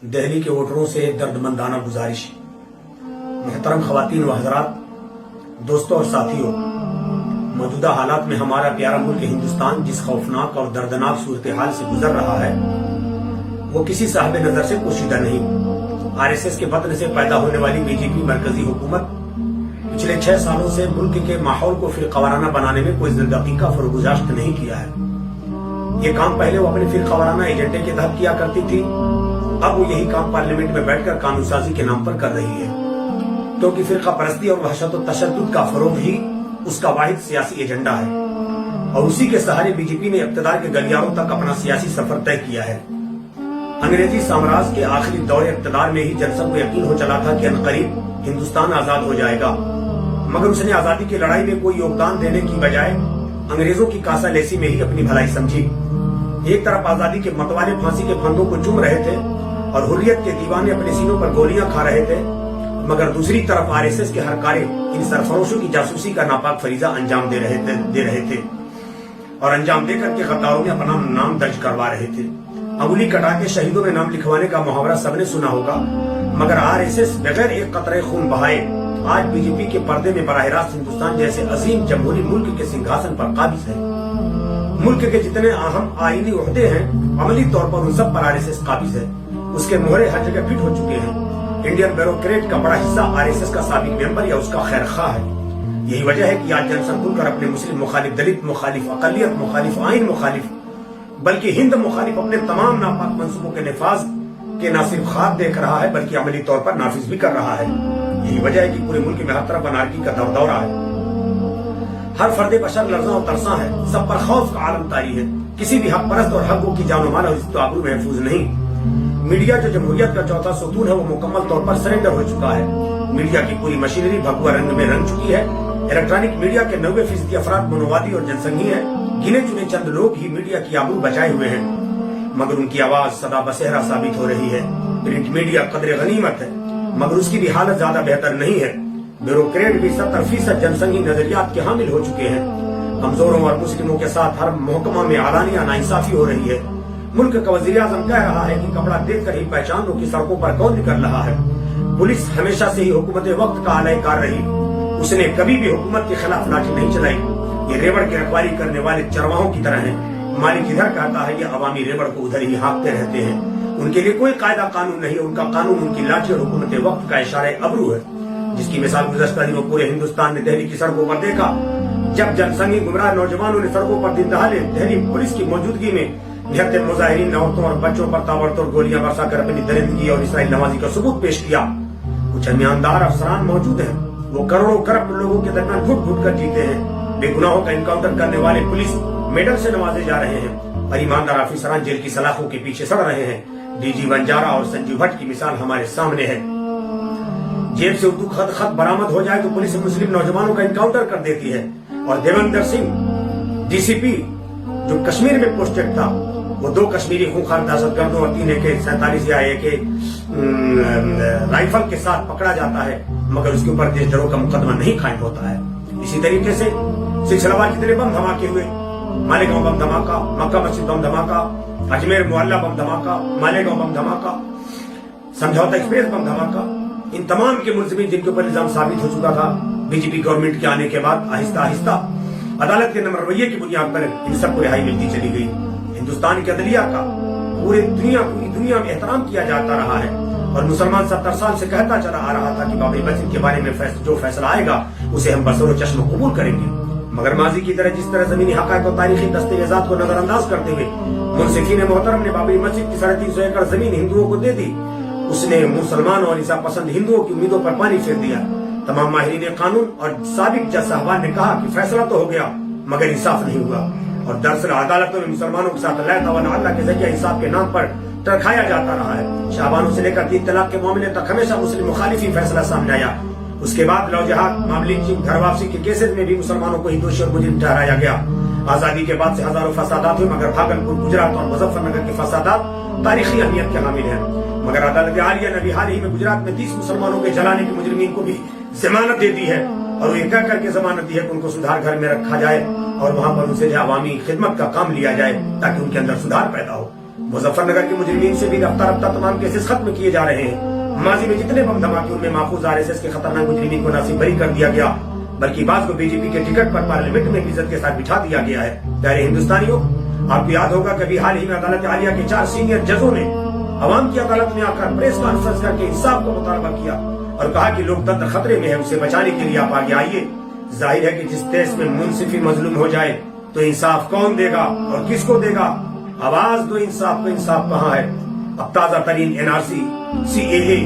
دہلی کے ووٹروں سے دردمندانہ گزارش۔ محترم خواتین و حضرات، دوستوں اور ساتھیوں، موجودہ حالات میں ہمارا پیارا ملک ہندوستان جس خوفناک اور دردناک صورتحال سے گزر رہا ہے وہ کسی صاحب نظر سے پوشیدہ نہیں۔ RSS کے بطن سے پیدا ہونے والی BJP مرکزی حکومت پچھلے 6 سالوں سے ملک کے ماحول کو فرقہ وارانہ بنانے میں کوئی دقیقہ فروگزاشت نہیں کیا ہے۔ یہ کام پہلے وہ اپنے فرقہ وارانہ ایجنڈے کے تحت کیا کرتی تھی، اب وہ یہی کام پارلیمنٹ میں بیٹھ کر قانون سازی کے نام پر کر رہی ہے، کیونکہ فرقہ پرستی اور وحشت و تشدد کا فروغ ہی اس کا واحد سیاسی ایجنڈا ہے، اور اسی کے سہارے BJP نے اقتدار کے گلیاروں تک اپنا سیاسی سفر طے کیا ہے۔ انگریزی سامراج کے آخری دور اقتدار میں ہی جن سب کو یقین ہو چلا تھا کہ عنقریب ہندوستان آزاد ہو جائے گا، مگر اس نے آزادی کی لڑائی میں کوئی یوگدان دینے کی بجائے انگریزوں کی کاسا لیسی میں ہی اپنی بھلائی سمجھی۔ ایک طرف آزادی کے متوالے پھانسی کے پھندوں کو چوم رہے تھے اور حریت کے دیوانے اپنے سینوں پر گولیاں کھا رہے تھے، مگر دوسری طرف RSS کے ہر کارے ان سرفروشوں کی جاسوسی کا ناپاک فریضہ انجام دے رہے تھے اور انجام دے کر کے غداروں میں اپنا نام درج کروا رہے تھے۔ انگلی کٹا کے شہیدوں میں نام لکھوانے کا محاورہ سب نے سنا ہوگا، مگر RSS بغیر ایک قطرے خون بہائے آج BJP کے پردے میں براہ راست ہندوستان جیسے عظیم جمہوری ملک کے سنگھاسن پر قابض ہے۔ ملک کے جتنے اہم آئینی عہدے ہیں عملی طور پر ان سب پر RSS قابض ہے، اس کے مہرے ہر جگہ فٹ ہو چکے ہیں۔ انڈین بیوروکریٹ کا بڑا حصہ RSS کا سابق ممبر یا اس کا خیر خواہ ہے۔ یہی وجہ ہے کہ آج جن سنگھ کھل کر اپنے مسلم مخالف، دلت مخالف، اقلیت مخالف، آئین مخالف، بلکہ ہند مخالف اپنے تمام ناپاک منصوبوں کے نفاذ کے نہ صرف خواب دیکھ رہا ہے بلکہ عملی طور پر نافذ بھی کر رہا ہے۔ یہی وجہ ہے کہ پورے ملک میں ہر طرف انارکی کا دورہ ہے، ہر فرد بشر لرزاں و ترساں ہے، سب پر خوف کا عالم طاری ہے، کسی بھی حق پرست اور حقوں کی جان و مال اور عزت و آبرو محفوظ نہیں۔ میڈیا جو جمہوریت کا چوتھا ستون ہے وہ مکمل طور پر سرنڈر ہو چکا ہے۔ میڈیا کی پوری مشینری بھگوا رنگ میں رنگ چکی ہے۔ الیکٹرانک میڈیا کے 90% افراد منووادی اور جنسنگھی ہیں، گنے چنے چند لوگ ہی میڈیا کی آبرو بچائے ہوئے ہیں، مگر ان کی آواز سدا بصہرا ثابت ہو رہی ہے۔ پرنٹ میڈیا قدر غنیمت ہے، مگر اس کی بھی حالت زیادہ بہتر نہیں ہے۔ بیوروکریٹ بھی 70% جنسنگھی نظریات کے حامل ہو چکے ہیں۔ کمزوروں اور مسلموں کے ساتھ ہر محکمہ میں علانیہ ناانصافی ہو رہی ہے۔ ملک کا وزیر اعظم کہہ رہا ہے کہ کپڑا دیکھ کر ہی پہچان لو کہ سڑکوں پر کون نکل رہا ہے۔ پولیس ہمیشہ سے ہی حکومت وقت کا اعلی کار رہی، اس نے کبھی بھی حکومت کے خلاف لاٹھی نہیں چلائی۔ یہ ریوڑ کی رکھوالی کرنے والے چرواہوں کی طرح ہیں، مالک ادھر کہتا ہے یہ عوامی ریوڑ کو ادھر ہی ہانکتے رہتے ہیں۔ ان کے لیے کوئی قاعدہ قانون نہیں، ان کا قانون ان کی لاٹھی اور حکومت وقت کا اشارہ ابرو ہے، جس کی مثال گزشتہ دنوں پورے ہندوستان نے دہلی کی سڑکوں پر دیکھا، جب جنسنگھی گمراہ نوجوانوں نے سڑکوں پر دن دہاڑے دہلی پولیس کی موجودگی میں نہتے مظاہرین عورتوں اور بچوں پر تابڑتوڑ گولیاں برسا کر اپنی درندگی اور اسرائیل نوازی کا ثبوت پیش کیا۔ کچھ ایماندار افسران موجود ہیں، وہ کروڑوں کرپٹ لوگوں کے درمیان گھٹ گھٹ کر جیتے ہیں۔ بے گناہوں کا انکاؤنٹر کرنے والے پولیس میڈل سے نوازے جا رہے ہیں اور ایماندار افسران جیل کی سلاخوں کے پیچھے سڑ رہے ہیں۔ DG ونجارا اور سنجیو بھٹ کی مثال ہمارے سامنے ہے۔ جیب سے اردو خط برآمد ہو جائے تو پولیس مسلم نوجوانوں کا انکاؤنٹر کر دیتی ہے، اور دیوندر سنگھ DCP جو کشمیر میں پوسٹڈ تھا، وہ 2 کشمیری خونخوار دہشت گردوں اور 3 AK-47 یا AK رائفل کے ساتھ پکڑا جاتا ہے، مگر اس کے اوپر دیش دروہ کا مقدمہ نہیں قائم ہوتا ہے۔ اسی طریقے سے سلسلہ وار کتنے بم دھماکے ہوئے، مالیگاؤں بم دھماکہ، مکہ مسجد بم دھماکہ، اجمیر معلیٰ بم دھماکہ، مالیگاؤں بم دھماکہ، سمجھوتا ایکسپریس بم دھماکہ، ان تمام کے ملزمین جن کے اوپر الزام ثابت ہو چکا تھا، BJP گورنمنٹ کے آنے کے بعد آہستہ آہستہ عدالت کے نرم رویے کی بنیاد پر ان سب کو رہائی ملتی چلی گئی۔ ہندوستان کی عدلیہ کا پوری دنیا میں احترام کیا جاتا رہا ہے، اور مسلمان 70 سال سے کہتا چلا آ رہا تھا کہ بابری مسجد کے بارے میں جو فیصلہ آئے گا اسے ہم بصر و چشم قبول کریں گے، مگر ماضی کی طرح جس طرح زمینی حقائق و تاریخی دستاویزات کو نظر انداز کرتے ہوئے منصفین محترم نے بابری مسجد کی 350 ایکڑ زمین ہندوؤں کو دے دی، اس نے مسلمان اور انصاف پسند ہندوؤں کی امیدوں پر پانی پھیر دیا۔ تمام ماہرین قانون اور سابق جج صاحبان نے کہا کہ فیصلہ تو ہو گیا مگر انصاف نہیں ہوا، اور دراصل عدالتوں میں مسلمانوں کے ساتھ اللہ تعالیٰ اللہ کے ذریعہ انصاف کے نام پر ٹرکھایا جاتا رہا ہے۔ شعبانوں سے لے کر 3 طلاق کے معاملے تک ہمیشہ مسلم مخالفی فیصلہ سامنے آیا۔ اس کے بعد لو جہاد، معاملے گھر واپسی کے کیسز میں بھی مسلمانوں کو ہی دوشی اور مجرم ٹھہرایا گیا۔ آزادی کے بعد سے ہزاروں فسادات ہوئے، مگر بھاگلپور، گجرات اور مظفر نگر کے فسادات تاریخی اہمیت کے حامل ہیں، مگر عدالت عالیہ نے بھی حال ہی میں گجرات میں 30 مسلمانوں کے جلانے کے مجرمین کو بھی ضمانت دے دی ہے، اور وہ یہ کہہ کر کے ضمانت دی ہے کہ ان کو سدھار گھر میں رکھا جائے اور وہاں پر ان سے عوامی خدمت کا کام لیا جائے تاکہ ان کے اندر سدھار پیدا ہو۔ मुजफ्फर नगर के मुजरिमीन से भी रफ्ता रफ्ता तमाम केसेस खत्म किए जा रहे हैं। माजी में जितने बम धमाके उनमें माखूज आरएसएस के खतरनाक मुजरिमीन को न सिर्फ बरी कर दिया गया, बल्कि बात को बीजेपी के टिकट पर पार्लियामेंट में इज्जत के साथ बिठा दिया गया है। प्यारे हिंदुस्तानियों, आपको याद होगा कभी हाल ही में अदालत आलिया के 4 सीनियर जजों ने अवाम की अदालत में आकर प्रेस कॉन्फ्रेंस करके इंसाफ को मुतालबा किया और कहा कि लोकतंत्र खतरे में है, उसे बचाने के लिए आप आगे आइए। जाहिर है कि जिस देश में मुंसिफी मजलूम हो जाए तो इंसाफ कौन देगा और किसको देगा? आवाज दो इंसाफ को, इंसाफ कहाँ है? अब ताजा तरीन एनआरसी, सीएए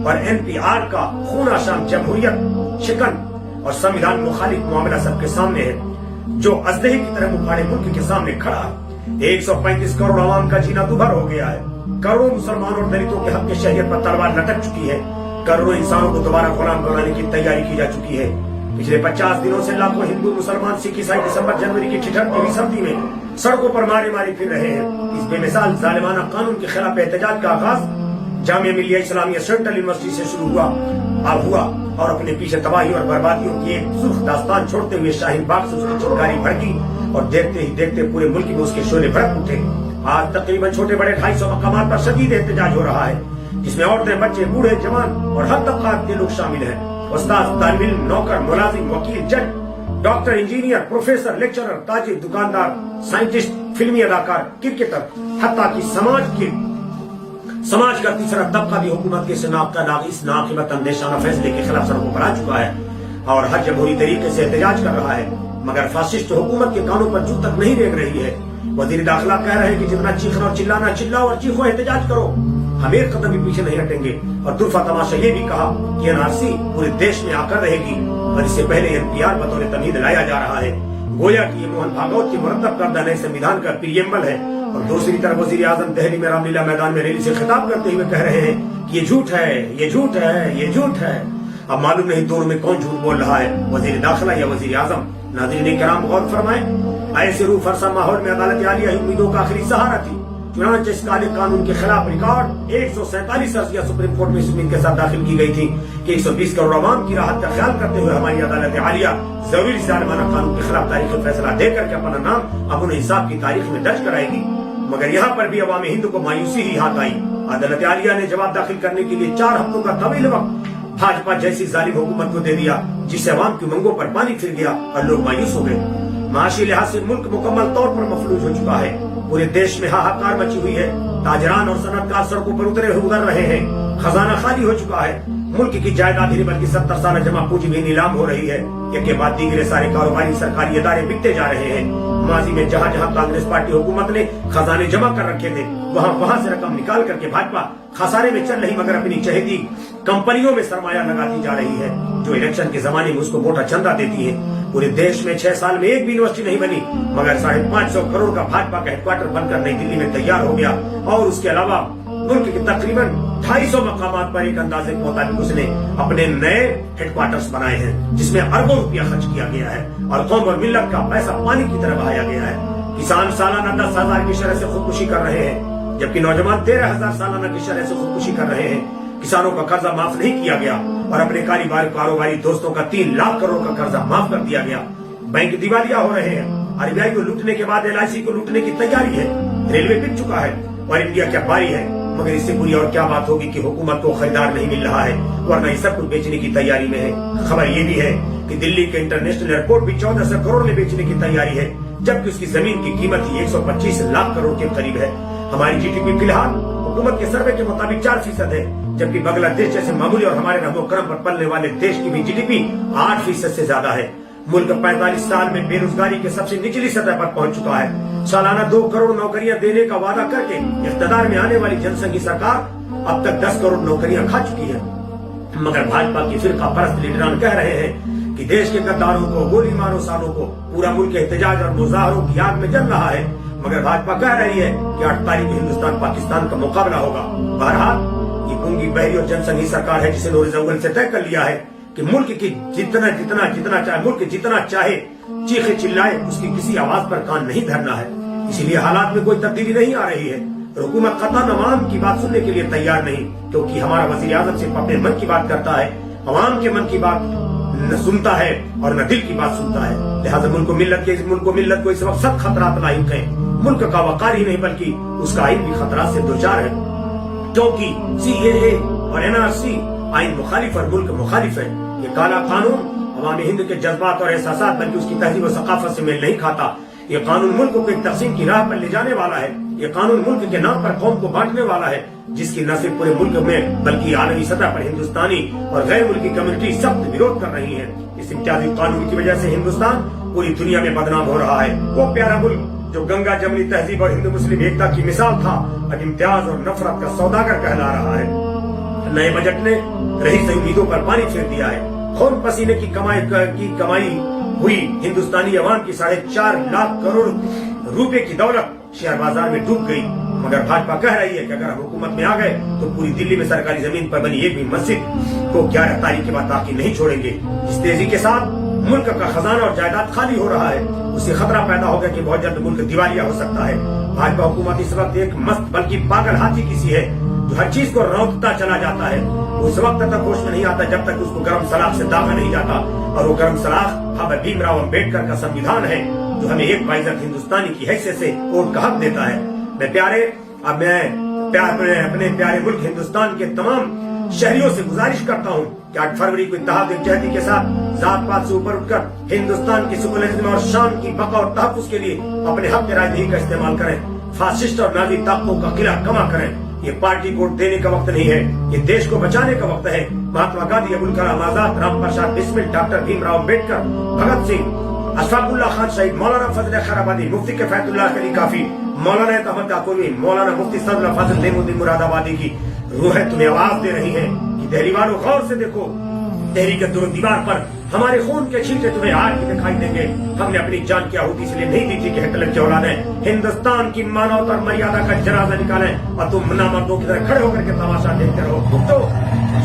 और एनपीआर का खून आशाम जमहूरियत शिकन और संविधान मुखालिफ मामला सबके सामने है, जो अजदहे की तरह मुखाड़े मुल्क के सामने खड़ा है। 135 करोड़ आवाम का जीना दुभर हो गया है। करोड़ों मुसलमानों और दलितों के हक के शरीयत पर तलवार लटक चुकी है। करोड़ों इंसानों को दोबारा गुलाम बनाने की तैयारी की जा चुकी है। पिछले 50 दिनों से लाखों हिंदू, मुसलमान, सिख, ईसाई दिसंबर जनवरी की ठिठुरती सर्दी में सड़कों पर मारे मारे फिर रहे हैं। इस बेमिसाल जालिमाना कानून के खिलाफ एहतजाज का आगाज जामिया मिलिया इस्लामिया सेंट्रल यूनिवर्सिटी से शुरू हुआ और अपने पीछे तबाही और बर्बादियों की एक सुर्ख दास्तान छोड़ते हुए शाहीन बाग से उसकी चिंगारी भड़की और देखते ही देखते पूरे मुल्क में उसके शोले भड़क उठे। आज तकरीबन छोटे बड़े 250 मकामात पर शदीद एहतजाज हो रहा है, जिसमें औरतें, बच्चे, बूढ़े, जवान और हर तबकात के लोग शामिल हैं। उस्ताद, तालिब इल्म, नौकर, मुलाजिम, वकील, जज, डॉक्टर, इंजीनियर, प्रोफेसर, लेक्चरर, ताजिर, दुकानदार, साइंटिस्ट, फिल्मी अदाकार, क्रिकेटर, हत्ता की समाज का तीसरा तबका भी हुकूमत के इस नाक़िबत अंदेशाना फैसले के खिलाफ सड़कों पर आ चुका है और हर जमहूरी तरीके से एहतजाज कर रहा है, मगर फासिस्ट हुकूमत के कानों पर जू तक नहीं रेंग रही है। वजीर दाखिला कह रहे हैं कि जितना चीखना और चिल्लाना, चिल्लाओ और चीखो, एहतजाज करो, हम एक कदम भी पीछे नहीं हटेंगे। और तुरफा तमाशा ये भी कहा कि एनआरसी पूरे देश में आकर रहेगी और इससे पहले एनपीआर बतौर तमहीद लाया जा रहा है, गोया कि ये मोहन भागवत के मुरतब करदा नए संविधान का प्रीएम्बल है। और दूसरी तरफ वजीर आजम दिल्ली में रामलीला मैदान में रैली से खिताब करते हुए कह रहे हैं कि ये झूठ है, ये झूठ है, ये झूठ है। अब मालूम नहीं दोनों में कौन झूठ बोल रहा है, वजीर दाखिला या वजीर आजम। नाज़रीन किराम, गौर फरमाएं, ऐसे रूह फरसा माहौल में अदालत आलिया ही उम्मीदों का आखिरी सहारा थी। चुनांचे इस काले कानून के खिलाफ रिकॉर्ड 147 अर्जियां सुप्रीम कोर्ट में इस उम्मीद के साथ दाखिल की गई थी कि 120 करोड़ आवाम की राहत का ख्याल करते हुए हमारी अदालत आलिया जरूरी जालिमाना कानून के खिलाफ तारीखी फैसला देकर के अपना नाम अपने इंसाफ की तारीख में दर्ज कराएगी। मगर यहाँ पर भी अवाम हिंद को मायूसी ही हाथ आई। अदालत आलिया ने जवाब दाखिल करने के लिए 4 हफ्तों का तवील वक्त भाजपा जैसी जालिम हुकूमत को दे दिया, जिससे अवाम की मंगों पर पानी फिर गया और लोग मायूस हो गए। माशी लिहाज से मुल्क मुकम्मल तौर पर मफलूज हो चुका है। पूरे देश में हाहाकार मची हुई है। ताजरान और सनतकार सड़कों पर उतर रहे हैं। खजाना खाली हो चुका है। मुल्क की जायदाद ही बल्कि 70 साल जमा पूंजी भी नीलाम हो रही है। एक के बाद दीगरे सारे कारोबारी सरकारी इदारे बिकते जा रहे हैं। माजी में जहाँ जहाँ कांग्रेस पार्टी हुकूमत ने खजाने जमा कर रखे थे, वहाँ से रकम निकाल करके भाजपा खसारे में चल रही, मगर अपनी चहेती कंपनियों में सरमाया लगाती जा रही है, जो इलेक्शन के जमाने में उसको मोटा चंदा देती है। पूरे देश में 6 साल में एक भी यूनिवर्सिटी नहीं बनी, मगर 550 करोड़ का भाजपा का हेडक्वार्टर बनकर नई दिल्ली में तैयार हो गया। और उसके अलावा मुल्क के तकरीबन 250 मकामात पर एक अंदाजे के मुताबिक उसने अपने नए हेडक्वार्टर्स बनाए हैं, जिसमें अरबों रुपया खर्च किया गया है और कौम और मिल्लत का पैसा पानी की तरह बहाया गया है। किसान सालाना 10,000 की शरह से खुदकुशी कर रहे हैं, जबकि नौजवान 13,000 सालाना की शरह से खुदकुशी कर रहे हैं। किसानों का कर्जा माफ नहीं किया गया और अपने कारोबारी दोस्तों का 3 लाख करोड़ का कर्जा माफ कर दिया गया। बैंक दिवालिया हो रहे हैं। आरबीआई को लूटने के बाद एलआईसी को लूटने की तैयारी है। रेलवे बिक चुका है और इंडिया क्या बारी है। मगर इससे बुरी और क्या बात होगी कि हुकूमत को खरीदार नहीं मिल रहा है, वरना ये सब कुछ बेचने की तैयारी में है। खबर ये भी है कि दिल्ली के इंटरनेशनल एयरपोर्ट भी 1400 करोड़ में बेचने की तैयारी है, जबकि उसकी जमीन की कीमत ही 125 लाख करोड़ के करीब है। हमारी जीडीपी फिलहाल हुकूमत के सर्वे के मुताबिक 4% है, जबकि बांग्लादेश जैसे मामूली और हमारे नमोक्रम पर पलने वाले देश की भी जीडीपी 8% से ज्यादा है। मुल्क 45 साल में बेरोजगारी के सबसे निचली सतह पर पहुंच चुका है। सालाना 2 करोड़ नौकरियां देने का वादा करके इख्तियार में आने वाली जनसंघ की सरकार अब तक 10 करोड़ नौकरियां खा चुकी है। मगर भाजपा की फिरका परस्त लीडरान कह रहे हैं कि देश के गद्दारों को, गोली मारो सालों को, पूरा मुल्क एहतजाज और मुजाहरों की आग में जल रहा है। मगर भाजपा कह रही है कि 8 तारीख को हिंदुस्तान पाकिस्तान का मुकाबला होगा। बहरहाल ये गूंगी बहरी और जनसंघी सरकार है, जिसे नूर जंगल से तय कर लिया है कि मुल्क की जितना चाहे चीखे चिल्लाए, उसकी किसी आवाज पर कान नहीं धरना है। इसीलिए हालात में कोई तब्दीली नहीं आ रही है। हुकूमत कतन अवाम की बात सुनने के लिए तैयार नहीं, क्योंकि हमारा वजीर आजम सिर्फ अपने मन की बात करता है, अवाम के मन की बात न सुनता है और न दिल की बात सुनता है। लिहाजा मुल्क को मिल्लत को इस वक्त सख्त खतरात लाहिक हैं। मुल्क का वकार ही नहीं बल्कि उसका आइन भी खतरा से दोचार है, क्योंकि CAA और NRC आइन मुखालिफ और मुल्क मुखालिफ है। ये काला कानून अवामी हिंद के जज्बात और एहसासात बल्कि उसकी तहजीब और सकाफत से मेल नहीं खाता। ये कानून मुल्क को एक तकसीम की राह पर ले जाने वाला है। ये कानून मुल्क के नाम पर कौम को बांटने वाला है, जिसकी न सिर्फ पूरे मुल्क में बल्कि आलमी सतह पर हिंदुस्तानी और गैर मुल्की कम्युनिटी सख्त विरोध कर रही है। इस इम्तियाजी कानून की वजह से हिंदुस्तान पूरी दुनिया में बदनाम हो रहा है। वो प्यारा मुल्क जो गंगा जमनी तहजीब और हिंदू मुस्लिम एकता की मिसाल था, अब इम्तियाज और नफरत का सौदागर कहला रहा है। नए बजट ने रही सही उम्मीदों पर पानी फेर दिया है। खून पसीने की कमाई हुई हिंदुस्तानी अवाम की 4.5 लाख करोड़ रुपए की दौलत शेयर बाजार में डूब गई। मगर भाजपा कह रही है कि अगर हम हुकूमत में आ गए तो पूरी दिल्ली में सरकारी जमीन पर बनी एक भी मस्जिद को 11 तारीख के बाद बाकी नहीं छोड़ेंगे। इस तेजी के साथ मुल्क का खजाना और जायदाद खाली हो रहा है, उससे खतरा पैदा हो गया कि बहुत जल्द मुल्क दिवालिया हो सकता है। भाजपा हुकूमत इस वक्त एक मस्त बल्कि पागल हाथी की सी है, जो हर चीज को रौंदता चला जाता है। उस वक्त तक होश में नहीं आता जब तक उसको गर्म सलाख से दागा नहीं जाता, और वो गर्म सलाख बाबा भीमराव अम्बेडकर का संविधान है, जो हमें एक बाइज़्ज़त हिंदुस्तानी की हैसियत से वोट का हक देता है। मैं अपने प्यारे मुल्क हिंदुस्तान के तमाम शहरियों से गुजारिश करता हूँ कि 8 फरवरी को इत्तेहाद इत्तेहादी के साथ जात पात से ऊपर उठकर हिंदुस्तान की सेकुलरिज्म और शान की बका और तहफ़्फ़ुज़ के लिए अपने हक राजदही का इस्तेमाल करें। फासिस्ट और नाज़ी ताकतों का किला कमा करें। ये पार्टी वोट देने का वक्त नहीं है, ये देश को बचाने का वक्त है। महात्मा गांधी, अबुल कलाम आजाद, राम प्रसाद बिस्मिल, डॉक्टर भीमराव अम्बेडकर, भगत सिंह, अशफाकुल्लाह खान शहीद, मौलाना फजल खैराबादी, मुफ्ती किफायतुल्लाह अली काफी, मौलाना तहमद काकोरी, मौलाना मुफ्ती सदरुल्लाह फाजिल नेमुद्दीन मुरादाबादी की रूहें तुम्हें आवाज दे रही हैं कि तहरीर वालों गौर से देखो, तहरीर के दोनों दीवार पर हमारे खून के छींटे तुम्हें आज भी दिखाई देंगे। हमने अपनी जान की आहुति इसलिए नहीं दी थी कि हिटलर की औलादें हिंदुस्तान की मानवता और मर्यादा का जनाजा निकालें और तुम नामर्दों की तरह खड़े होकर के तमाशा देखते रहो। तो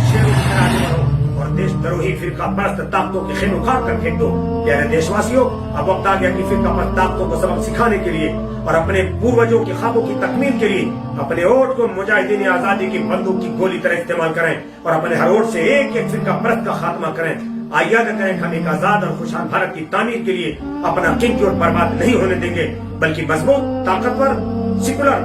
शेरों की तरह आगे बढ़ो और देश द्रोही फिरका परस्त ताकतों के खेल उखाड़ कर फेंक दो। प्यारे देशवासियों, अब वक्त आ गया कि फिरका परस्त ताकतों को सबक सिखाने के लिए और अपने पूर्वजों के ख्वाबों की तकमील के लिए अपने वोट को मुजाहिदीन आजादी की बंदूक की गोली तरह इस्तेमाल करें और अपने हर वोट से एक एक फिरका परस्त का खात्मा करें। आइया करें हम एक आजाद और खुशहाल भारत की तामीर के लिए अपना कीमती और बर्बाद नहीं होने देंगे, बल्कि मजबूत, ताकतवर, सेकुलर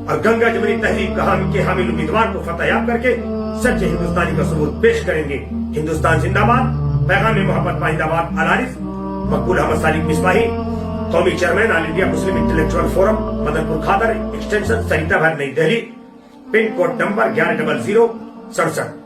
और गंगा जमनी तहरीक के हामिल उम्मीदवार को फतह करके सच्चे हिंदुस्तानी का सबूत पेश करेंगे। हिंदुस्तान जिंदाबाद। पैगाम मोहब्बत पाइंदाबाद। अलारिफ मकबूल अहमद सालिक मिसबाही, कौमी chairman all India Muslim intellectual forum, Madanpur Khadar extension, Sarita Vihar, Nai Delhi. Pin code number 110067।